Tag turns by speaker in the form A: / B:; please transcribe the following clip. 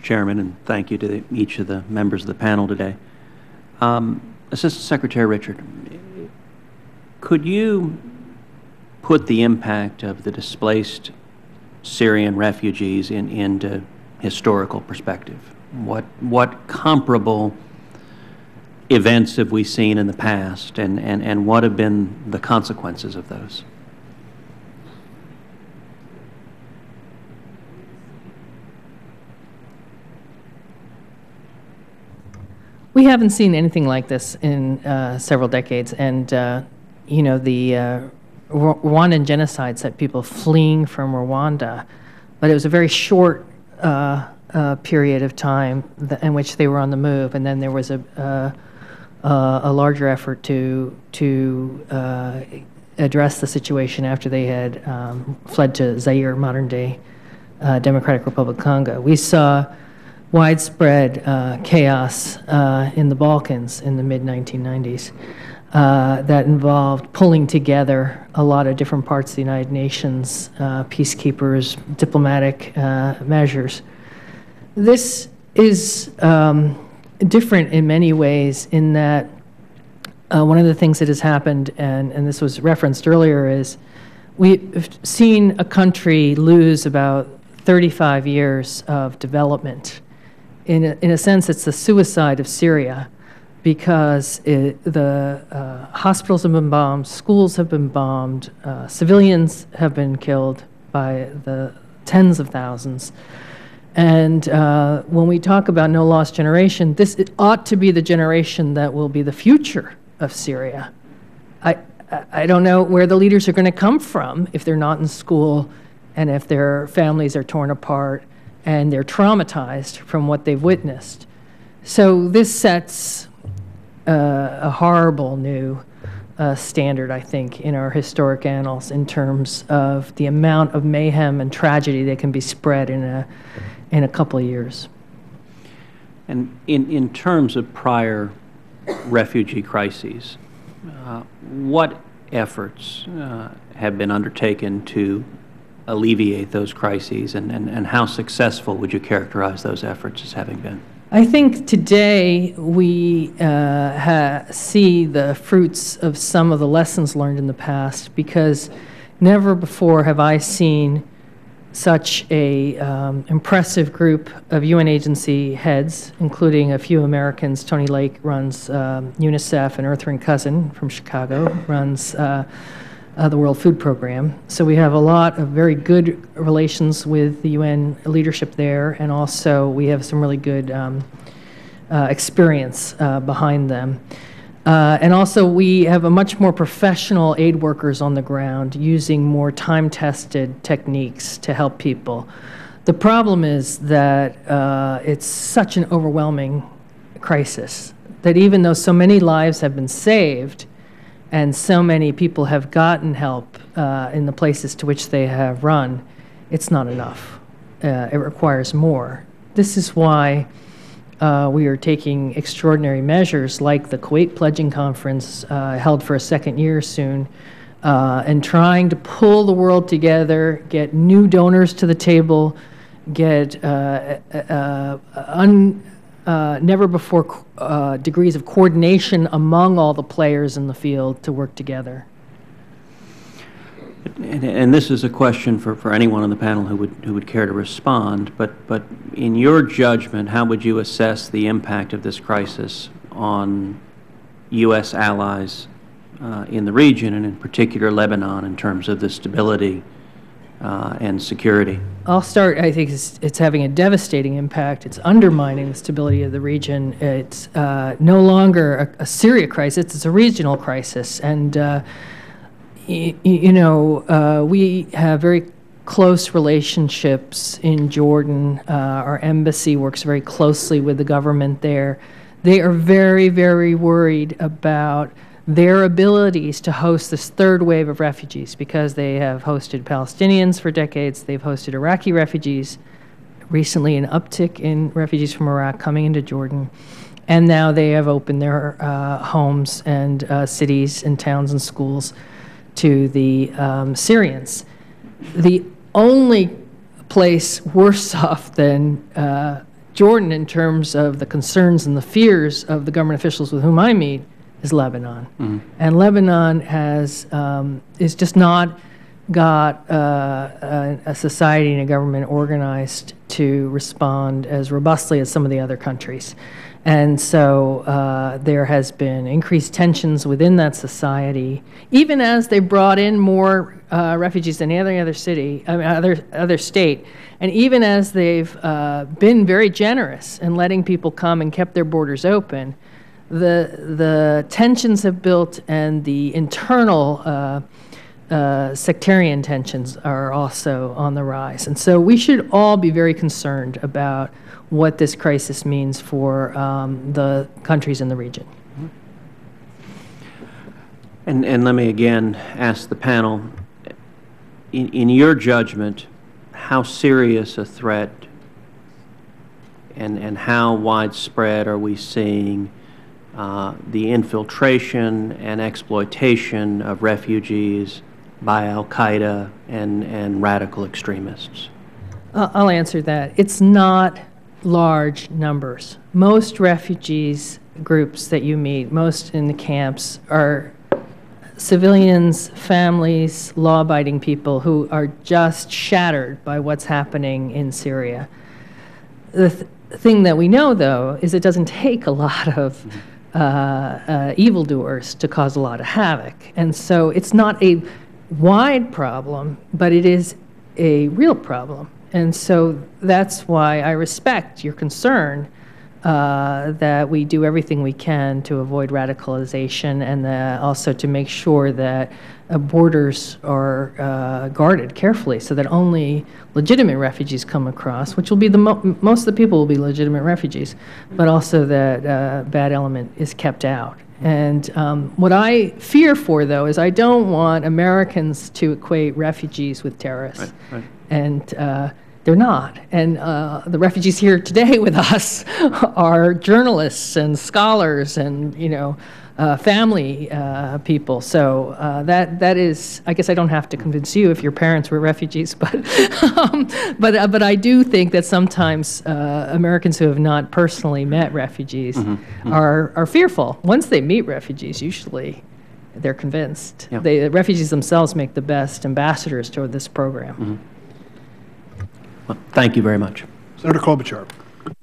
A: Chairman, and thank you to each of the members of the panel today. Assistant Secretary Richard, could you put the impact of the displaced Syrian refugees into historical perspective? What comparable events have we seen in the past, and what have been the consequences of those?
B: We haven't seen anything like this in several decades, and you know, the Rwandan genocide set people fleeing from Rwanda, but it was a very short period of time in which they were on the move, and then there was a larger effort to address the situation after they had fled to Zaire, modern-day Democratic Republic of Congo. We saw widespread chaos in the Balkans in the mid-1990s that involved pulling together a lot of different parts of the United Nations, peacekeepers, diplomatic measures. This is different in many ways in that one of the things that has happened, and this was referenced earlier, is we've seen a country lose about 35 years of development. In a sense, it's the suicide of Syria, because the hospitals have been bombed, schools have been bombed, civilians have been killed by the tens of thousands. And when we talk about no lost generation, it ought to be the generation that will be the future of Syria. I don't know where the leaders are going to come from if they're not in school and if their families are torn apart and they're traumatized from what they've witnessed. So this sets a horrible new standard, I think, in our historic annals in terms of the amount of mayhem and tragedy that can be spread in a couple of years.
A: And in terms of prior refugee crises, what efforts have been undertaken to alleviate those crises, and how successful would you characterize those efforts as having been?
B: I think today we see the fruits of some of the lessons learned in the past, because never before have I seen such a impressive group of UN agency heads, including a few Americans. Tony Lake runs UNICEF, and Earth Ring Cousin from Chicago runs the World Food Program. So we have a lot of very good relations with the UN leadership there, and also we have some really good experience behind them. And also we have a much more professional aid workers on the ground using more time-tested techniques to help people. The problem is that it's such an overwhelming crisis that even though so many lives have been saved, and so many people have gotten help in the places to which they have run, it's not enough. It requires more. This is why we are taking extraordinary measures like the Kuwait Pledging Conference, held for a second year soon, and trying to pull the world together, get new donors to the table, get never before degrees of coordination among all the players in the field to work together.
A: And this is a question for anyone on the panel who would care to respond, but in your judgment, how would you assess the impact of this crisis on U.S. allies in the region, and in particular Lebanon, in terms of the stability and security?
B: I'll start. I think it's having a devastating impact. It's undermining the stability of the region. It's no longer a Syria crisis. It's a regional crisis. And, you know, we have very close relationships in Jordan. Our embassy works very closely with the government there. They are very, very worried about their abilities to host this third wave of refugees, because they have hosted Palestinians for decades, they've hosted Iraqi refugees, recently an uptick in refugees from Iraq coming into Jordan, and now they have opened their homes and cities and towns and schools to the Syrians. The only place worse off than Jordan in terms of the concerns and the fears of the government officials with whom I meet is Lebanon. And Lebanon has is just not got a society and a government organized to respond as robustly as some of the other countries. And so there has been increased tensions within that society, even as they brought in more refugees than any other city, other state, and even as they've been very generous in letting people come and kept their borders open, the tensions have built, and the internal sectarian tensions are also on the rise. And so we should all be very concerned about what this crisis means for the countries in the region.
A: And let me again ask the panel, in your judgment, how serious a threat and how widespread are we seeing the infiltration and exploitation of refugees by al-Qaeda and radical extremists?
B: I'll answer that. It's not large numbers. Most refugees groups that you meet, most in the camps, are civilians, families, law-abiding people who are just shattered by what's happening in Syria. The thing that we know, though, is it doesn't take a lot of evildoers to cause a lot of havoc. And so it's not a wide problem, but it is a real problem. And so that's why I respect your concern that we do everything we can to avoid radicalization, and also to make sure that borders are guarded carefully so that only legitimate refugees come across, which will be most of the people will be legitimate refugees, but also that bad element is kept out. And what I fear for, though, is I don't want Americans to equate refugees with terrorists.
A: Right.
B: And they're not. And the refugees here today with us are journalists and scholars and, family people. So that is, I guess I don't have to convince you if your parents were refugees, but but I do think that sometimes Americans who have not personally met refugees are fearful. Once they meet refugees, usually they're convinced.
A: Yeah.
B: The refugees themselves make the best ambassadors toward this program.
A: Well, thank you very much.
C: Senator Klobuchar.